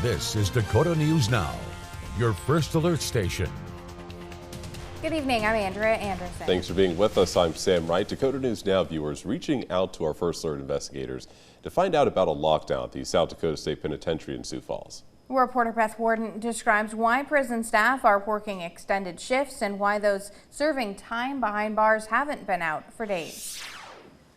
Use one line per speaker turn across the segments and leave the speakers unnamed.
This is Dakota News Now, your first alert station.
Good evening, I'm Andrea Anderson.
Thanks for being with us. I'm Sam Wright. Dakota News Now viewers reaching out to our First Alert investigators to find out about a lockdown at the South Dakota State Penitentiary in Sioux Falls. Reporter
Beth Warden describes why prison staff are working extended shifts and why those serving time behind bars haven't been out for days.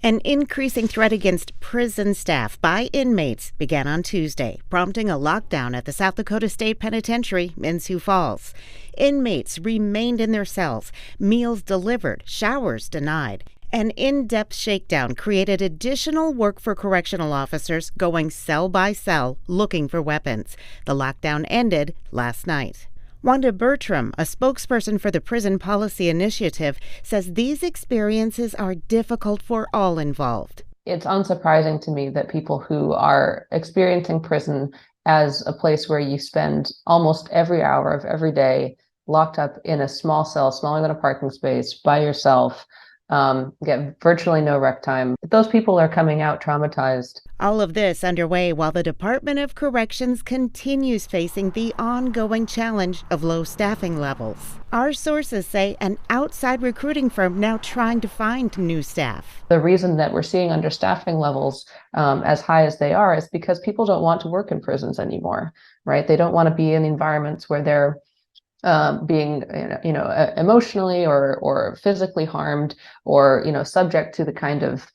An increasing threat against prison staff by inmates began on Tuesday, prompting a lockdown at the South Dakota State Penitentiary in Sioux Falls. Inmates remained in their cells, meals delivered, showers denied. An in-depth shakedown created additional work for correctional officers going cell by cell looking for weapons. The lockdown ended last night. Wanda Bertram, a spokesperson for the Prison Policy Initiative, says these experiences are difficult for all involved.
It's unsurprising to me that people who are experiencing prison as a place where you spend almost every hour of every day locked up in a small cell, smaller than a parking space, by yourself, get virtually no rec time. Those people are coming out traumatized.
All of this underway while the Department of Corrections continues facing the ongoing challenge of low staffing levels. Our sources say an outside recruiting firm now trying to find new staff.
The reason that we're seeing understaffing levels as high as they are is because people don't want to work in prisons anymore, right? They don't want to be in environments where they're being, emotionally or physically harmed, or subject to the kind of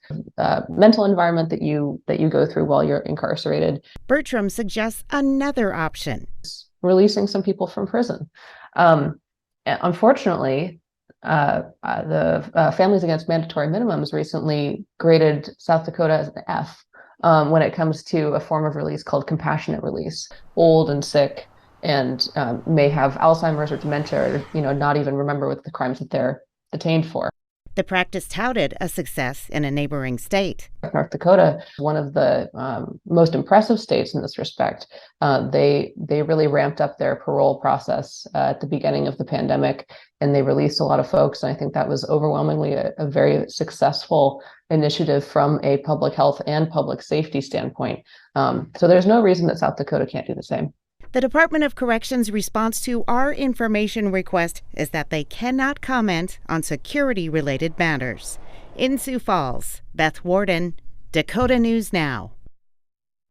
mental environment that you go through while you're incarcerated.
Bertram suggests another option:
releasing some people from prison. Unfortunately, the Families Against Mandatory Minimums recently graded South Dakota as an F when it comes to a form of release called compassionate release. Old and sick, and may have Alzheimer's or dementia, or not even remember what the crimes that they're detained for.
The practice touted a success in a neighboring state.
North Dakota, one of the most impressive states in this respect. They really ramped up their parole process at the beginning of the pandemic, and they released a lot of folks. And I think that was overwhelmingly a very successful initiative from a public health and public safety standpoint. So there's no reason that South Dakota can't do the same.
The Department of Corrections' response to our information request is that they cannot comment on security-related matters. In Sioux Falls, Beth Warden, Dakota News Now.